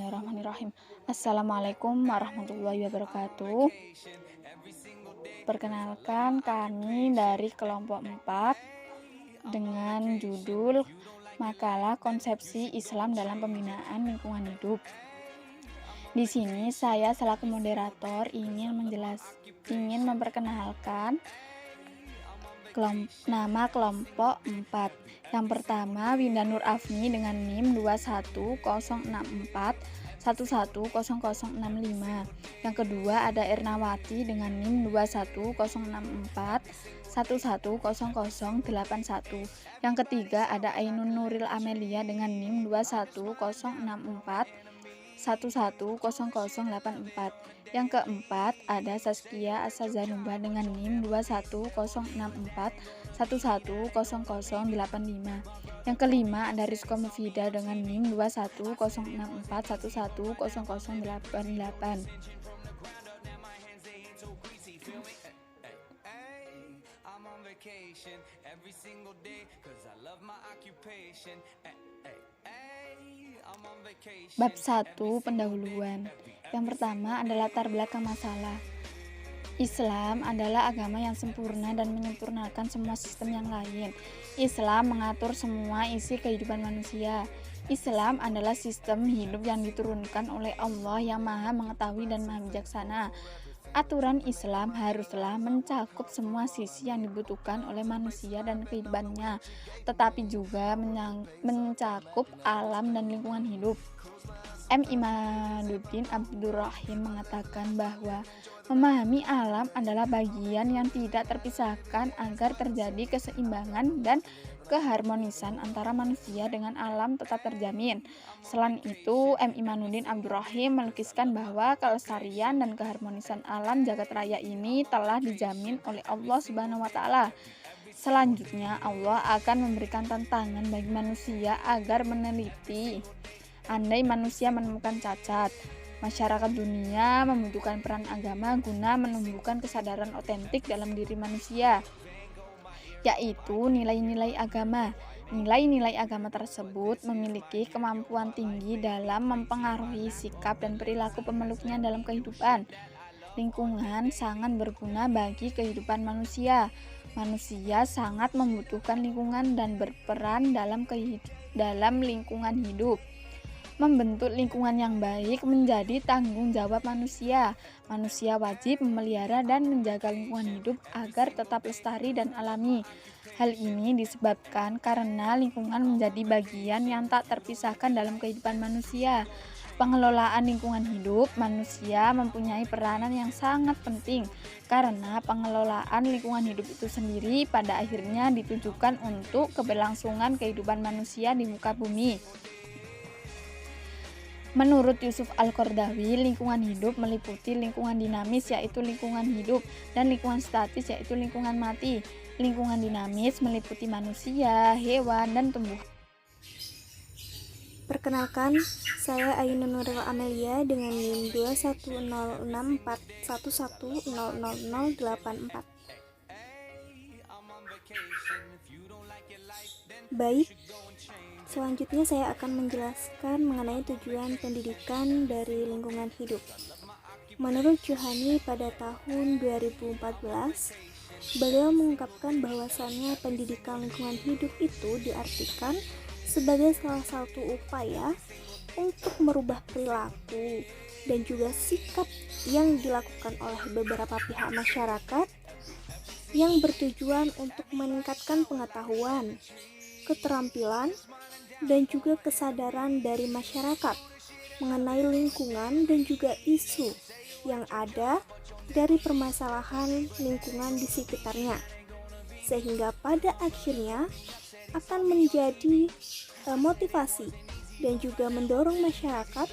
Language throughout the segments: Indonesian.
Bismillahirrahmanirrahim. Assalamualaikum warahmatullahi wabarakatuh. Perkenalkan, kami dari kelompok 4 dengan judul Makalah Konsepsi Islam dalam Pembinaan Lingkungan Hidup. Di sini saya selaku moderator ingin memperkenalkan nama kelompok 4. Yang pertama, Winda Nur Afni dengan NIM 21064110065. Yang kedua ada Ernawati dengan NIM 21064110081. Yang ketiga ada Ainun Nuril Amelia dengan NIM 21064110084. Yang keempat ada Saskia Asazanuba dengan NIM 21064110085. Yang kelima ada Rizko Mufida dengan NIM 21064110088. Bab 1. Pendahuluan. Yang pertama adalah latar belakang masalah. Islam adalah agama yang sempurna dan menyempurnakan semua sistem yang lain. Islam mengatur semua isi kehidupan manusia. Islam adalah sistem hidup yang diturunkan oleh Allah yang Maha Mengetahui dan Maha Bijaksana. Aturan Islam haruslah mencakup semua sisi yang dibutuhkan oleh manusia dan kehidupannya, tetapi juga mencakup alam dan lingkungan hidup. M. Imaduddin Abdurrahim mengatakan bahwa memahami alam adalah bagian yang tidak terpisahkan agar terjadi keseimbangan dan keharmonisan antara manusia dengan alam tetap terjamin. Selain itu, M. Imaduddin Abdurrahim melukiskan bahwa kelestarian dan keharmonisan alam jagat raya ini telah dijamin oleh Allah Subhanahu wa Ta'ala. Selanjutnya, Allah akan memberikan tantangan bagi manusia agar meneliti. Andai manusia menemukan cacat, masyarakat dunia membutuhkan peran agama guna menumbuhkan kesadaran otentik dalam diri manusia, yaitu nilai-nilai agama. Nilai-nilai agama tersebut memiliki kemampuan tinggi dalam mempengaruhi sikap dan perilaku pemeluknya dalam kehidupan. Lingkungan sangat berguna bagi kehidupan manusia. Manusia sangat membutuhkan lingkungan dan berperan dalam lingkungan hidup. Membentuk lingkungan yang baik menjadi tanggung jawab manusia. Manusia wajib memelihara dan menjaga lingkungan hidup agar tetap lestari dan alami. Hal ini disebabkan karena lingkungan menjadi bagian yang tak terpisahkan dalam kehidupan manusia. Pengelolaan lingkungan hidup manusia mempunyai peranan yang sangat penting karena pengelolaan lingkungan hidup itu sendiri pada akhirnya ditujukan untuk keberlangsungan kehidupan manusia di muka bumi. Menurut Yusuf Al-Qaradawi, lingkungan hidup meliputi lingkungan dinamis yaitu lingkungan hidup dan lingkungan statis yaitu lingkungan mati. Lingkungan dinamis meliputi manusia, hewan, dan tumbuhan. Perkenalkan, saya Ainun Nuril Amelia dengan NIM 2106411000084. Baik, selanjutnya saya akan menjelaskan mengenai tujuan pendidikan dari lingkungan hidup. Menurut Johani pada tahun 2014, beliau mengungkapkan bahwasannya pendidikan lingkungan hidup itu diartikan sebagai salah satu upaya untuk merubah perilaku dan juga sikap yang dilakukan oleh beberapa pihak masyarakat yang bertujuan untuk meningkatkan pengetahuan, keterampilan, dan juga kesadaran dari masyarakat mengenai lingkungan dan juga isu yang ada dari permasalahan lingkungan di sekitarnya, sehingga pada akhirnya akan menjadi motivasi dan juga mendorong masyarakat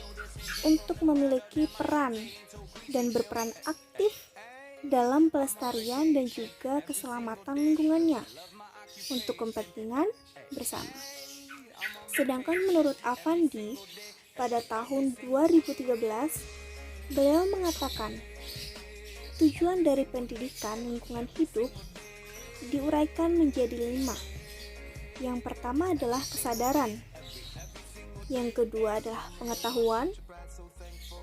untuk memiliki peran dan berperan aktif dalam pelestarian dan juga keselamatan lingkungannya untuk kepentingan bersama. Sedangkan menurut Afandi pada tahun 2013, beliau mengatakan tujuan dari pendidikan lingkungan hidup diuraikan menjadi 5. Yang pertama adalah kesadaran, yang kedua adalah pengetahuan,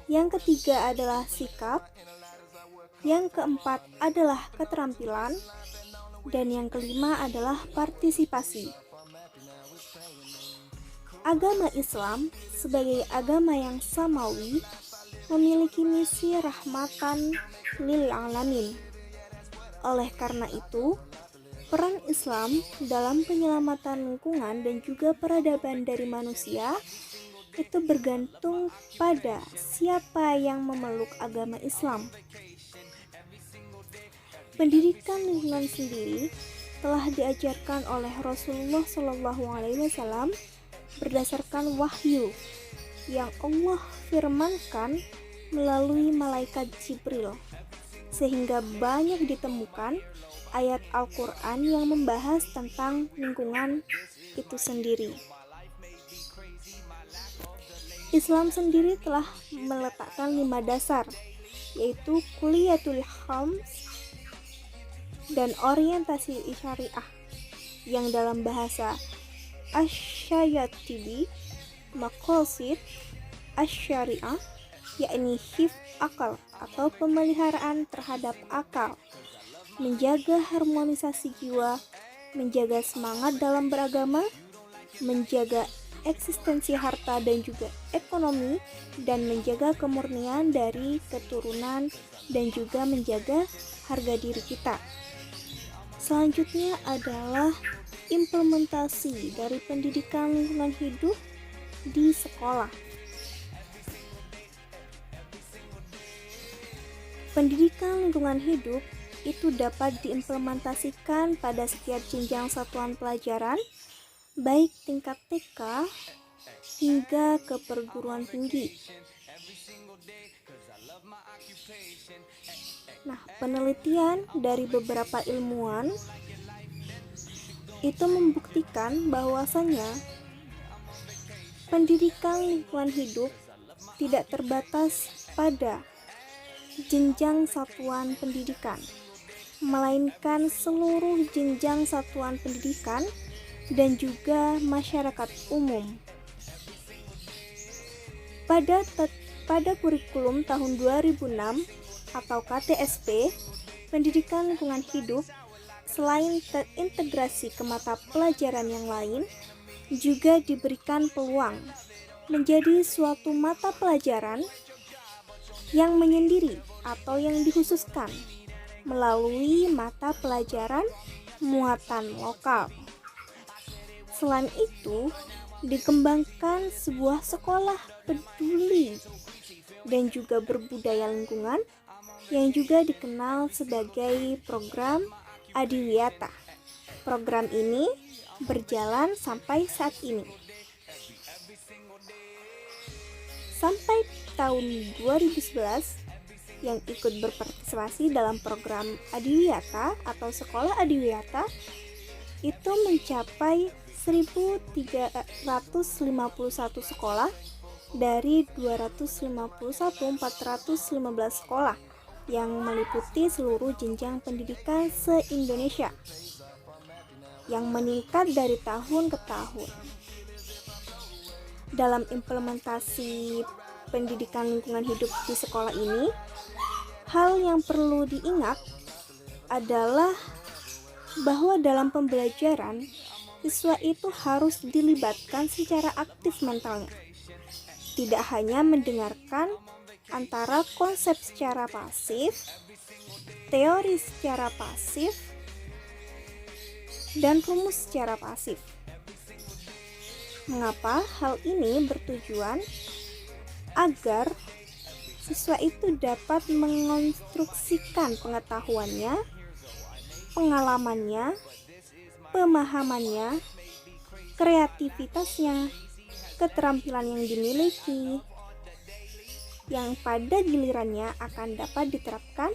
Yang ketiga adalah sikap. Yang keempat adalah keterampilan. Dan yang kelima adalah partisipasi. Agama Islam sebagai agama yang samawi memiliki misi rahmatan lil alamin. Oleh karena itu, peran Islam dalam penyelamatan lingkungan dan juga peradaban dari manusia itu bergantung pada siapa yang memeluk agama Islam. Pendidikan lingkungan sendiri telah diajarkan oleh Rasulullah SAW berdasarkan wahyu yang Allah firmankan melalui malaikat Jibril, sehingga banyak ditemukan ayat Al-Quran yang membahas tentang lingkungan itu sendiri. Islam sendiri telah meletakkan 5 dasar, yaitu kuliyatul khams dan orientasi syariah yang dalam bahasa Asy-Syatibi maqasid asy-syariah, yakni hifz akal atau pemeliharaan terhadap akal, menjaga harmonisasi jiwa, menjaga semangat dalam beragama, menjaga eksistensi harta dan juga ekonomi, dan menjaga kemurnian dari keturunan dan juga menjaga harga diri kita. Selanjutnya adalah implementasi dari pendidikan lingkungan hidup di sekolah. Pendidikan lingkungan hidup itu dapat diimplementasikan pada setiap jenjang satuan pelajaran, baik tingkat TK hingga ke perguruan tinggi. Nah, penelitian dari beberapa ilmuwan itu membuktikan bahwasanya pendidikan lingkungan hidup tidak terbatas pada jenjang satuan pendidikan, melainkan seluruh jenjang satuan pendidikan dan juga masyarakat umum. Pada kurikulum tahun 2006 atau KTSP, pendidikan lingkungan hidup selain terintegrasi ke mata pelajaran yang lain, juga diberikan peluang menjadi suatu mata pelajaran yang menyendiri atau yang dikhususkan melalui mata pelajaran muatan lokal. Selain itu, dikembangkan sebuah sekolah peduli dan juga berbudaya lingkungan yang juga dikenal sebagai program Adiwiyata. Program ini berjalan sampai saat ini. Sampai tahun 2011, yang ikut berpartisipasi dalam program Adiwiyata atau Sekolah Adiwiyata itu mencapai 1.351 sekolah dari 415 sekolah yang meliputi seluruh jenjang pendidikan se-Indonesia, yang meningkat dari tahun ke tahun. Dalam implementasi pendidikan lingkungan hidup di sekolah ini, hal yang perlu diingat adalah bahwa dalam pembelajaran, siswa itu harus dilibatkan secara aktif mentalnya. Tidak hanya mendengarkan antara konsep secara pasif, teori secara pasif, dan rumus secara pasif. Mengapa hal ini bertujuan agar siswa itu dapat mengonstruksikan pengetahuannya, pengalamannya, pemahamannya, kreativitasnya, keterampilan yang dimiliki, yang pada gilirannya akan dapat diterapkan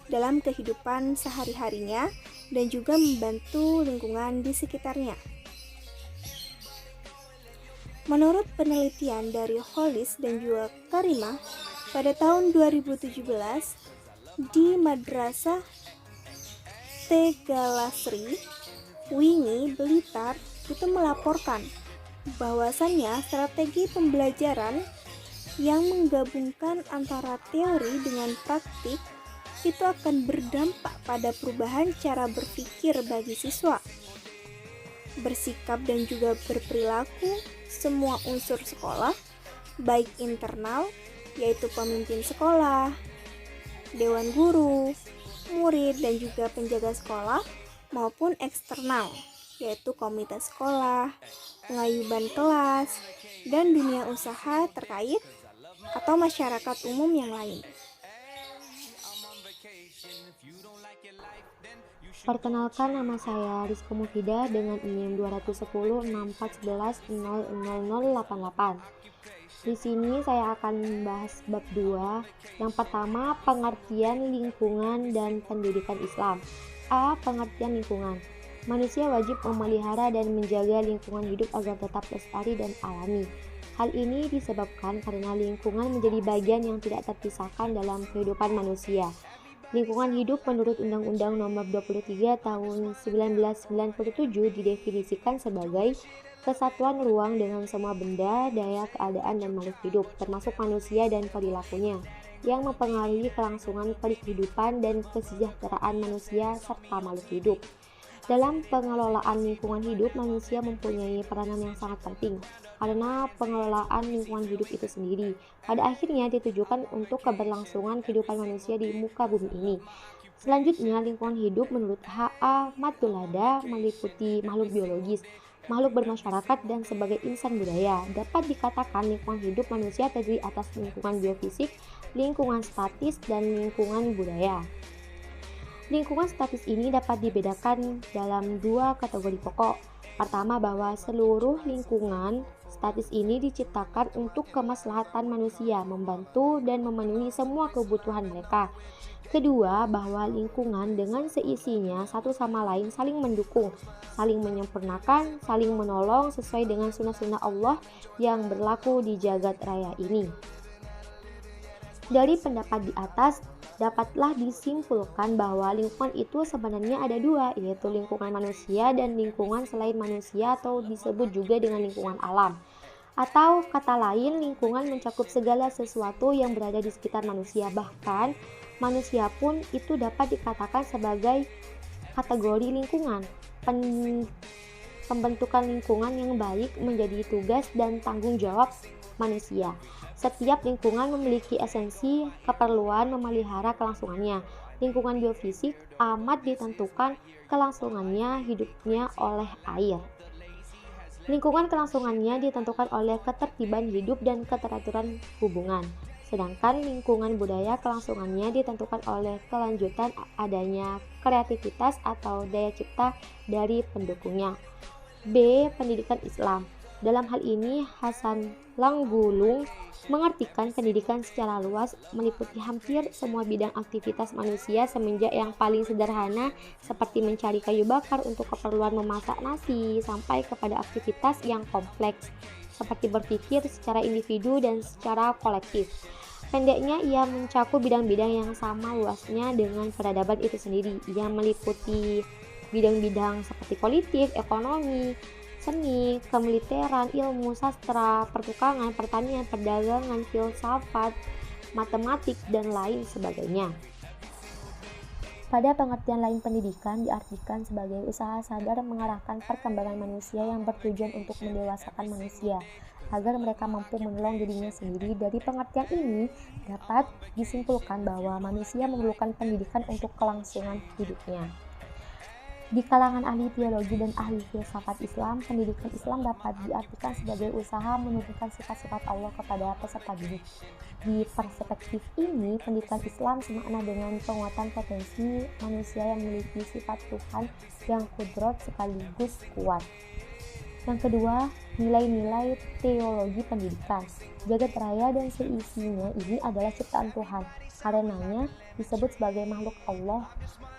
dalam kehidupan sehari-harinya dan juga membantu lingkungan di sekitarnya. Menurut penelitian dari Holis dan juga Karimah, pada tahun 2017 di Madrasah Tegalasri, Wingi, Blitar itu melaporkan bahwasannya strategi pembelajaran yang menggabungkan antara teori dengan praktik itu akan berdampak pada perubahan cara berpikir bagi siswa, bersikap dan juga berperilaku semua unsur sekolah, baik internal, yaitu pemimpin sekolah, dewan guru, murid dan juga penjaga sekolah, maupun eksternal, yaitu komite sekolah, pengayuban kelas, dan dunia usaha terkait atau masyarakat umum yang lain. Perkenalkan, nama saya Rizka Mufidah dengan NIM 2106411000088. Di sini saya akan membahas bab 2. Yang pertama, pengertian lingkungan dan pendidikan Islam. A. Pengertian lingkungan. Manusia wajib memelihara dan menjaga lingkungan hidup agar tetap lestari dan alami. Hal ini disebabkan karena lingkungan menjadi bagian yang tidak terpisahkan dalam kehidupan manusia. Lingkungan hidup menurut Undang-Undang Nomor 23 Tahun 1997 didefinisikan sebagai kesatuan ruang dengan semua benda, daya, keadaan, dan makhluk hidup, termasuk manusia dan perilakunya, yang mempengaruhi kelangsungan kehidupan dan kesejahteraan manusia serta makhluk hidup. Dalam pengelolaan lingkungan hidup, manusia mempunyai peranan yang sangat penting, karena pengelolaan lingkungan hidup itu sendiri pada akhirnya ditujukan untuk keberlangsungan kehidupan manusia di muka bumi ini. Selanjutnya, lingkungan hidup menurut H.A. Mattulada meliputi makhluk biologis, makhluk bermasyarakat, dan sebagai insan budaya. Dapat dikatakan lingkungan hidup manusia terdiri atas lingkungan biofisik, lingkungan statis, dan lingkungan budaya. Lingkungan statis ini dapat dibedakan dalam dua kategori pokok. Pertama, bahwa seluruh lingkungan statis ini diciptakan untuk kemaslahatan manusia, membantu dan memenuhi semua kebutuhan mereka. Kedua, bahwa lingkungan dengan seisinya satu sama lain saling mendukung, saling menyempurnakan, saling menolong sesuai dengan sunnah-sunnah Allah yang berlaku di jagat raya ini. Dari pendapat di atas, dapatlah disimpulkan bahwa lingkungan itu sebenarnya ada dua, yaitu lingkungan manusia dan lingkungan selain manusia atau disebut juga dengan lingkungan alam. Atau kata lain, lingkungan mencakup segala sesuatu yang berada di sekitar manusia, bahkan manusia pun itu dapat dikatakan sebagai kategori lingkungan. Pembentukan lingkungan yang baik menjadi tugas dan tanggung jawab manusia. Setiap lingkungan memiliki esensi keperluan memelihara kelangsungannya. Lingkungan biofisik amat ditentukan kelangsungannya hidupnya oleh air. Lingkungan kelangsungannya ditentukan oleh ketertiban hidup dan keteraturan hubungan. Sedangkan lingkungan budaya kelangsungannya ditentukan oleh kelanjutan adanya kreativitas atau daya cipta dari pendukungnya. B. Pendidikan Islam. Dalam hal ini, Hasan Langgulung mengartikan pendidikan secara luas meliputi hampir semua bidang aktivitas manusia, semenjak yang paling sederhana seperti mencari kayu bakar untuk keperluan memasak nasi sampai kepada aktivitas yang kompleks seperti berpikir secara individu dan secara kolektif. Pendeknya, ia mencakup bidang-bidang yang sama luasnya dengan peradaban itu sendiri. Ia meliputi bidang-bidang seperti politik, ekonomi, seni, kemiliteran, ilmu, sastra, pertukangan, pertanian, perdagangan, filsafat, matematik, dan lain sebagainya. Pada pengertian lain, pendidikan diartikan sebagai usaha sadar mengarahkan perkembangan manusia yang bertujuan untuk mendewasakan manusia, agar mereka mampu menolong dirinya sendiri. Dari pengertian ini, dapat disimpulkan bahwa manusia memerlukan pendidikan untuk kelangsungan hidupnya. Di kalangan ahli teologi dan ahli filsafat Islam, pendidikan Islam dapat diartikan sebagai usaha menurunkan sifat-sifat Allah kepada peserta didik. Di perspektif ini, pendidikan Islam semakna dengan penguatan potensi manusia yang memiliki sifat Tuhan yang kudrat sekaligus kuat. Yang kedua, nilai-nilai teologi pendidikan. Jagat raya dan seisinya ini adalah ciptaan Tuhan. Karenanya disebut sebagai makhluk Allah.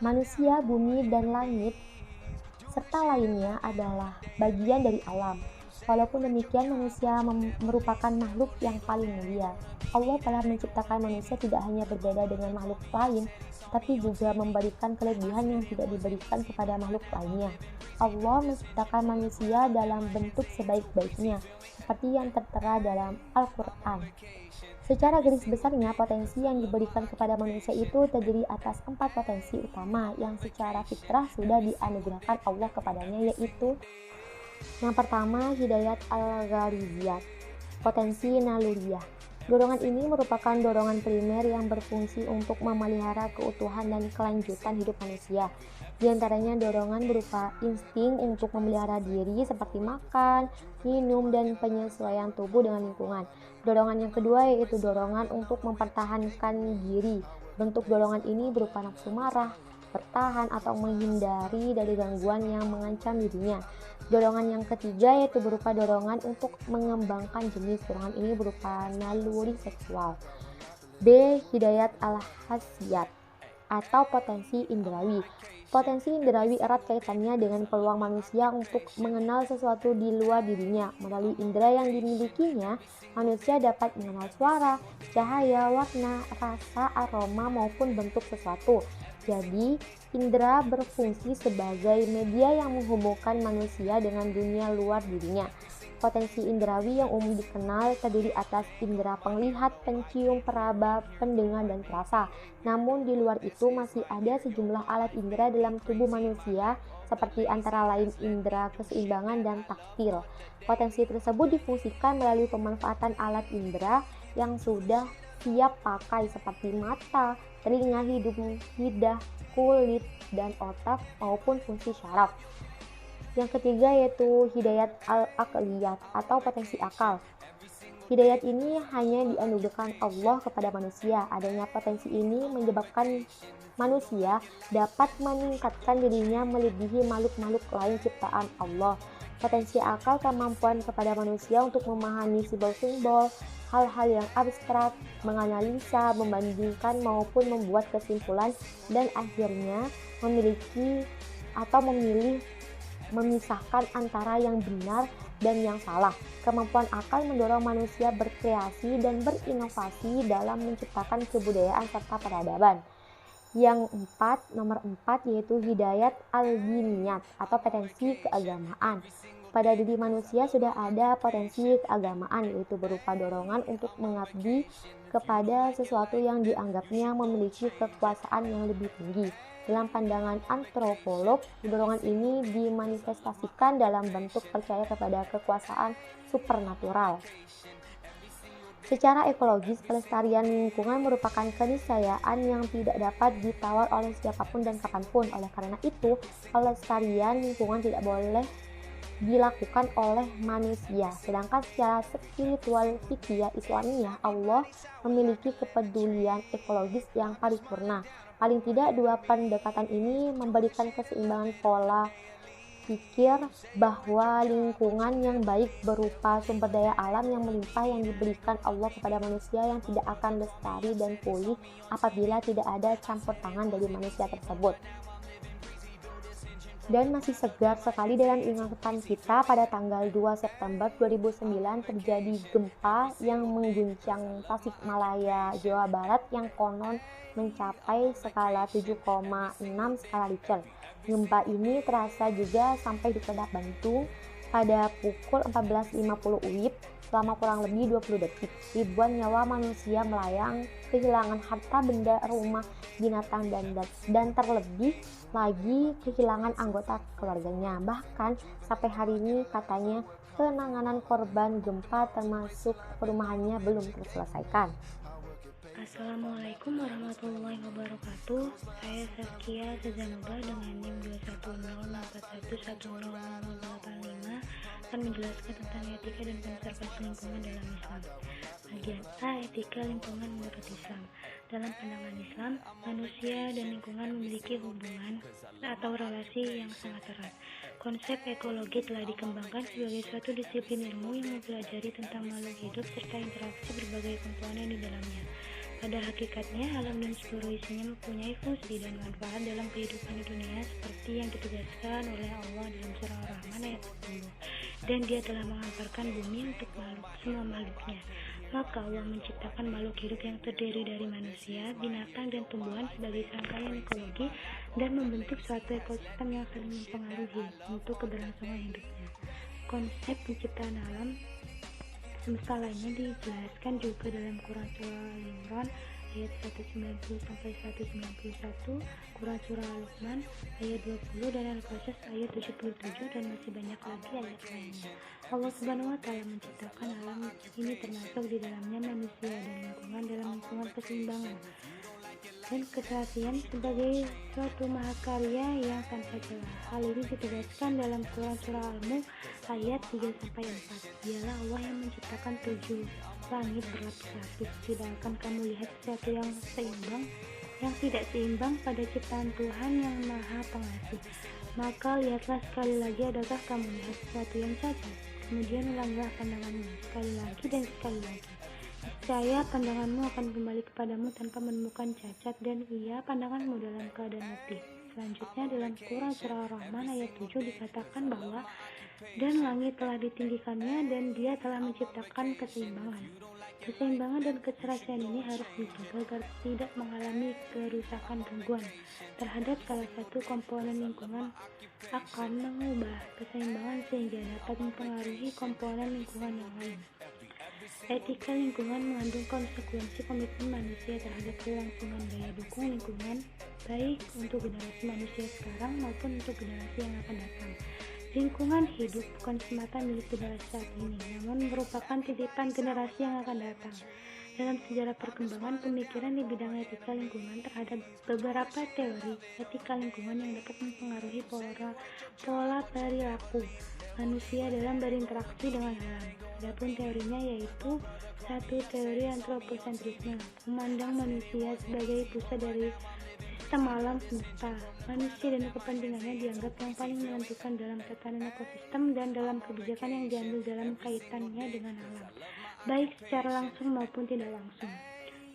Manusia, bumi, dan langit serta lainnya adalah bagian dari alam. Walaupun demikian, manusia merupakan makhluk yang paling mulia. Allah telah menciptakan manusia tidak hanya berbeda dengan makhluk lain, tapi juga memberikan kelebihan yang tidak diberikan kepada makhluk lainnya. Allah menciptakan manusia dalam bentuk sebaik-baiknya, seperti yang tertera dalam Al-Quran. Secara garis besarnya, potensi yang diberikan kepada manusia itu terdiri atas 4 potensi utama yang secara fitrah sudah dianugerahkan Allah kepadanya, yaitu yang pertama, hidayat al-ghariziyat, potensi naluriyah. Dorongan ini merupakan dorongan primer yang berfungsi untuk memelihara keutuhan dan kelanjutan hidup manusia. Di antaranya dorongan berupa insting untuk memelihara diri seperti makan, minum, dan penyesuaian tubuh dengan lingkungan. Dorongan yang kedua yaitu dorongan untuk mempertahankan diri. Bentuk dorongan ini berupa nafsu marah, bertahan, atau menghindari dari gangguan yang mengancam dirinya. Dorongan yang ketiga yaitu berupa dorongan untuk mengembangkan jenis. Dorongan ini berupa naluri seksual. B. Hidayat al-hasiyat atau potensi indrawi. Potensi indrawi erat kaitannya dengan peluang manusia untuk mengenal sesuatu di luar dirinya. Melalui indera yang dimilikinya, manusia dapat mengenal suara, cahaya, warna, rasa, aroma, maupun bentuk sesuatu. Jadi, indera berfungsi sebagai media yang menghubungkan manusia dengan dunia luar dirinya. Potensi indrawi yang umum dikenal terdiri atas indera penglihat, pencium, peraba, pendengar, dan perasa. Namun di luar itu masih ada sejumlah alat indera dalam tubuh manusia seperti antara lain indera keseimbangan dan taktil. Potensi tersebut difungsikan melalui pemanfaatan alat indera yang sudah siap pakai seperti mata, telinga, hidung, lidah, kulit, dan otak maupun fungsi syaraf. Yang ketiga yaitu hidayat al-aqliyat atau potensi akal. Hidayat ini hanya dianugerahkan Allah kepada manusia. Adanya potensi ini menyebabkan manusia dapat meningkatkan dirinya melebihi makhluk-makhluk lain ciptaan Allah. Potensi akal kemampuan kepada manusia untuk memahami simbol-simbol, hal-hal yang abstrak, menganalisa, membandingkan maupun membuat kesimpulan, dan akhirnya memiliki atau memilih memisahkan antara yang benar dan yang salah. Kemampuan akal mendorong manusia berkreasi dan berinovasi dalam menciptakan kebudayaan serta peradaban. Yang nomor 4 yaitu hidayat al-diniyat atau potensi keagamaan. Pada diri manusia sudah ada potensi keagamaan, yaitu berupa dorongan untuk mengabdi kepada sesuatu yang dianggapnya memiliki kekuasaan yang lebih tinggi. Dalam pandangan antropolog, dorongan ini dimanifestasikan dalam bentuk percaya kepada kekuasaan supernatural. Secara ekologis, pelestarian lingkungan merupakan keniscayaan yang tidak dapat ditawar oleh siapapun dan kapanpun. Oleh karena itu, pelestarian lingkungan tidak boleh dilakukan oleh manusia. Sedangkan secara spiritual fikih Islamiyah, Allah memiliki kepedulian ekologis yang paripurna. Paling tidak dua pendekatan ini memberikan keseimbangan pola pikir bahwa lingkungan yang baik berupa sumber daya alam yang melimpah yang diberikan Allah kepada manusia yang tidak akan lestari dan pulih apabila tidak ada campur tangan dari manusia tersebut. Dan masih segar sekali dalam ingatan kita, pada tanggal 2 September 2009 terjadi gempa yang mengguncang Tasikmalaya, Jawa Barat yang konon mencapai skala 7,6 skala Richter. Gempa ini terasa juga sampai di Kedah, Bantung pada pukul 14.50 WIB selama kurang lebih 20 detik. Ribuan nyawa manusia melayang, kehilangan harta benda, rumah, binatang, dan terlebih lagi kehilangan anggota keluarganya. Bahkan sampai hari ini katanya penanganan korban gempa termasuk perumahannya belum terselesaikan. Assalamualaikum warahmatullahi wabarakatuh. Saya Saskia Sezanuba dengan NIM 210411085 akan menjelaskan tentang etika dan konservasi lingkungan dalam Islam. Bagian A, etika lingkungan menurut Islam. Dalam pandangan Islam, manusia dan lingkungan memiliki hubungan atau relasi yang sangat erat. Konsep ekologi telah dikembangkan sebagai suatu disiplin ilmu yang mempelajari tentang makhluk hidup serta interaksi berbagai komponen di dalamnya. Pada hakikatnya, alam dan seluruh isinya mempunyai fungsi dan manfaat dalam kehidupan dunia seperti yang ditegaskan oleh Allah dalam surah Ar-Rahman ayat 10. Dan Dia telah menghamparkan bumi untuk semua makhluknya. Maka Allah menciptakan makhluk hidup yang terdiri dari manusia, binatang, dan tumbuhan sebagai serangkaian ekologi dan membentuk suatu ekosistem yang saling mempengaruhi untuk keberlangsungan hidupnya. Konsep penciptaan alam semesta lainnya dijelaskan juga dalam Quran Surah Al-Imran ayat 190-191, Quran Surah Al-Luqman ayat 20, dan Al-Qasas ayat 77, dan masih banyak lagi ayat lainnya. Allah Subhanahu wa Ta'ala menciptakan alam ini termasuk di dalamnya manusia dan lingkungan dalam lingkungan keseimbangan dan keserasian sebagai suatu mahakarya yang tanpa celah. Hal ini ditegaskan dalam Quran Surah Al-Mulk ayat 3-4. Dialah Allah yang menciptakan 7 langit berlapis-lapis. Tidak akan kamu lihat sesuatu yang seimbang, yang tidak seimbang pada ciptaan Tuhan yang Maha Pengasih. Maka lihatlah sekali lagi, adakah kamu lihat sesuatu yang cacat? Kemudian ulangilah pandanganmu sekali lagi dan sekali lagi. Niscaya pandanganmu akan kembali kepadamu tanpa menemukan cacat, dan ia pandanganmu dalam keadaan letih. Selanjutnya dalam Quran Surah Ar-Rahman ayat 7 dikatakan bahwa dan langit telah ditinggikannya dan Dia telah menciptakan keseimbangan. Keseimbangan dan keserasian ini harus dijaga agar tidak mengalami kerusakan gangguan terhadap salah satu komponen lingkungan akan mengubah keseimbangan sehingga dapat mempengaruhi komponen lingkungan yang lain. Etika lingkungan mengandung konsekuensi komitmen manusia terhadap kelangsungan daya dukung lingkungan, baik untuk generasi manusia sekarang maupun untuk generasi yang akan datang. Lingkungan hidup bukan semata milik generasi saat ini, namun merupakan titipan generasi yang akan datang. Dalam sejarah perkembangan pemikiran di bidang etika lingkungan terhadap beberapa teori etika lingkungan yang dapat mempengaruhi pola perilaku manusia dalam berinteraksi dengan alam. Adapun teorinya yaitu satu, teori antroposentrisme, memandang manusia sebagai pusat dari sistem alam semesta. Manusia dan kepentingannya dianggap yang paling menentukan dalam tatanan ekosistem dan dalam kebijakan yang diambil dalam kaitannya dengan alam, baik secara langsung maupun tidak langsung.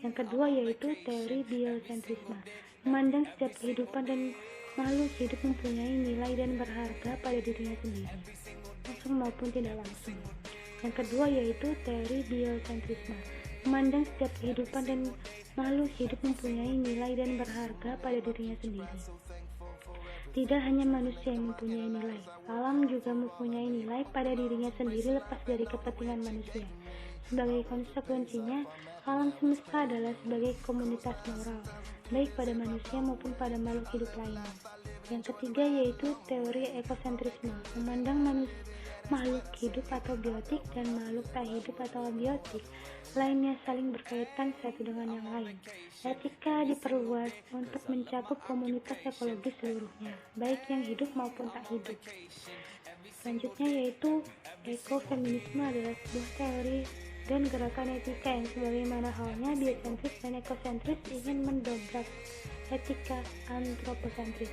Yang kedua yaitu teori biosentrisme, memandang setiap kehidupan dan makhluk hidup mempunyai nilai dan berharga pada dirinya sendiri, langsung maupun tidak langsung. Yang kedua yaitu teori biosentrisme, memandang setiap kehidupan dan makhluk hidup mempunyai nilai dan berharga pada dirinya sendiri. Tidak hanya manusia yang mempunyai nilai, alam juga mempunyai nilai pada dirinya sendiri lepas dari kepentingan manusia. Sebagai konsekuensinya, alam semesta adalah sebagai komunitas moral, baik pada manusia maupun pada makhluk hidup lainnya. Yang ketiga yaitu teori ekosentrisme, memandang makhluk hidup atau biotik dan makhluk tak hidup atau abiotik lainnya saling berkaitan satu dengan yang lain. Etika diperluas untuk mencakup komunitas ekologis seluruhnya, baik yang hidup maupun tak hidup. Selanjutnya yaitu ekofeminisme adalah sebuah teori dan gerakan etika yang sebagaimana halnya biosentris dan ekosentris ingin mendobrak etika antroposentris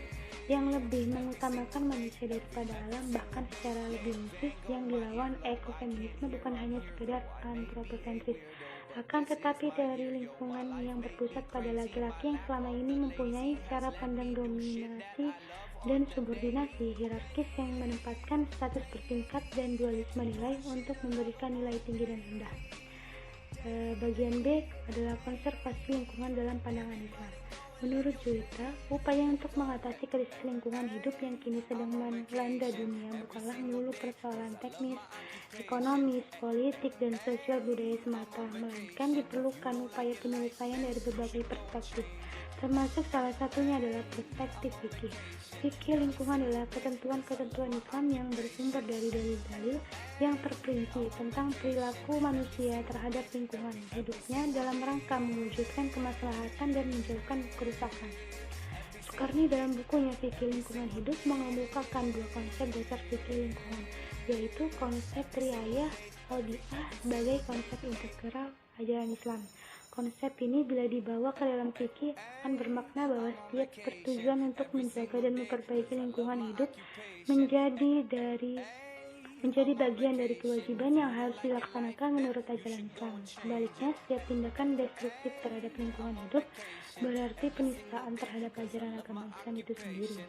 yang lebih mengutamakan manusia daripada alam, bahkan secara lebih mistis. Yang dilawan ekofeminisme bukan hanya sekedar antroposentris, akan tetapi teori lingkungan yang berpusat pada laki-laki yang selama ini mempunyai cara pandang dominasi dan subordinasi hierarkis yang menempatkan status bertingkat dan dualisme nilai untuk memberikan nilai tinggi dan rendah. Bagian B adalah konservasi lingkungan dalam pandangan Islam. Menurut Juwita, upaya untuk mengatasi krisis lingkungan hidup yang kini sedang melanda dunia bukanlah melulu persoalan teknis, ekonomis, politik, dan sosial budaya semata, melainkan diperlukan upaya penyelesaian dari berbagai perspektif, termasuk salah satunya adalah perspektif fikih. Fikih lingkungan adalah ketentuan-ketentuan Islam yang bersumber dari dalil-dalil yang terperinci tentang perilaku manusia terhadap lingkungan hidupnya dalam rangka mewujudkan kemaslahatan dan menjauhkan kerusakan. Sukarni dalam bukunya Fikih Lingkungan Hidup mengemukakan dua konsep dasar fikih lingkungan, yaitu konsep riayah al-bi'ah sebagai konsep integral ajaran Islam. Konsep ini bila dibawa ke dalam fikih akan bermakna bahwa setiap bertujuan untuk menjaga dan memperbaiki lingkungan hidup menjadi dari menjadi bagian dari kewajiban yang harus dilaksanakan menurut ajaran Islam. Sebaliknya, setiap tindakan destruktif terhadap lingkungan hidup berarti penistaan terhadap ajaran agama Islam itu sendiri.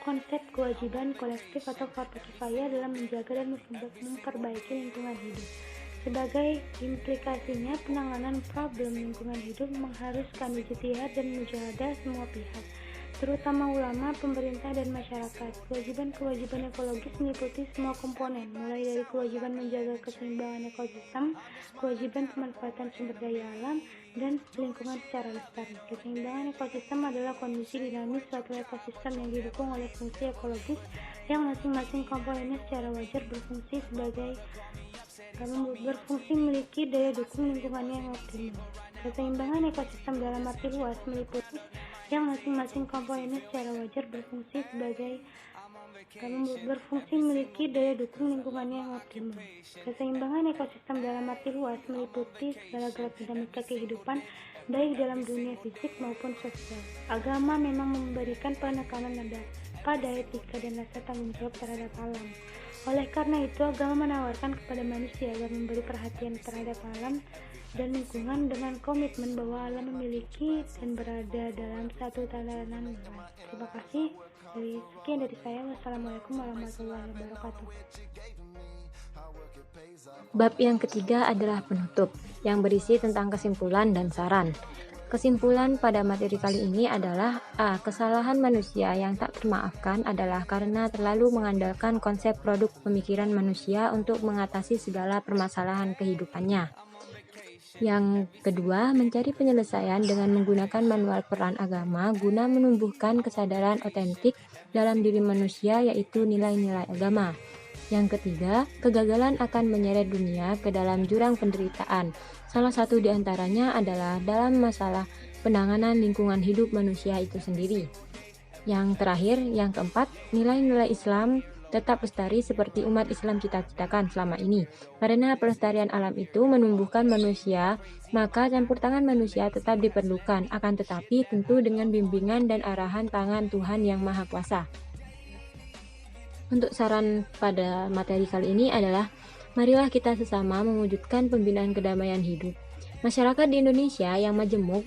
Konsep kewajiban kolektif atau fardu kifayah dalam menjaga dan memperbaiki lingkungan hidup. Sebagai implikasinya, penanganan problem lingkungan hidup mengharuskan ijtihad dan mujahadah semua pihak, terutama ulama, pemerintah, dan masyarakat. Kewajiban-kewajiban ekologis meliputi semua komponen, mulai dari kewajiban menjaga keseimbangan ekosistem, kewajiban pemanfaatan sumber daya alam, dan lingkungan secara lestari. Keseimbangan ekosistem adalah kondisi dinamis suatu ekosistem yang didukung oleh fungsi ekologis yang masing-masing komponennya secara wajar berfungsi memiliki daya dukung lingkungannya yang optimal. Keseimbangan ekosistem dalam arti luas meliputi yang masing-masing komponennya secara wajar berfungsi memiliki daya dukung lingkungannya yang optimal. Keseimbangan ekosistem dalam arti luas meliputi segala gerak dinamika kehidupan baik dalam dunia fisik maupun sosial. Agama memang memberikan penekanan pada etika dan rasa tanggung jawab terhadap alam. Oleh karena itu, agama menawarkan kepada manusia agar memberi perhatian terhadap alam dan lingkungan dengan komitmen bahwa alam memiliki dan berada dalam satu tatanan luas. Terima kasih. Sekian dari saya. Wassalamualaikum warahmatullahi wabarakatuh. Bab yang ketiga adalah penutup, yang berisi tentang kesimpulan dan saran. Kesimpulan pada materi kali ini adalah A. Kesalahan manusia yang tak termaafkan adalah karena terlalu mengandalkan konsep produk pemikiran manusia untuk mengatasi segala permasalahan kehidupannya. Yang kedua, mencari penyelesaian dengan menggunakan manual peran agama guna menumbuhkan kesadaran otentik dalam diri manusia, yaitu nilai-nilai agama. Yang ketiga, kegagalan akan menyeret dunia ke dalam jurang penderitaan. Salah satu di antaranya adalah dalam masalah penanganan lingkungan hidup manusia itu sendiri. Yang terakhir, yang keempat, nilai-nilai Islam tetap lestari seperti umat Islam cita-citakan selama ini. Karena pelestarian alam itu menumbuhkan manusia, maka campur tangan manusia tetap diperlukan, akan tetapi tentu dengan bimbingan dan arahan tangan Tuhan Yang Maha Kuasa. Untuk saran pada materi kali ini adalah, marilah kita sesama mewujudkan pembinaan kedamaian hidup. Masyarakat di Indonesia yang majemuk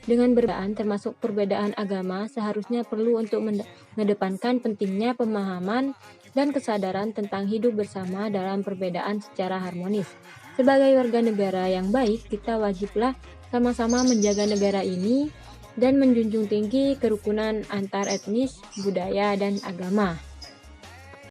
dengan perbedaan termasuk perbedaan agama seharusnya perlu untuk mengedepankan pentingnya pemahaman dan kesadaran tentang hidup bersama dalam perbedaan secara harmonis. Sebagai warga negara yang baik, kita wajiblah sama-sama menjaga negara ini dan menjunjung tinggi kerukunan antar etnis, budaya, dan agama.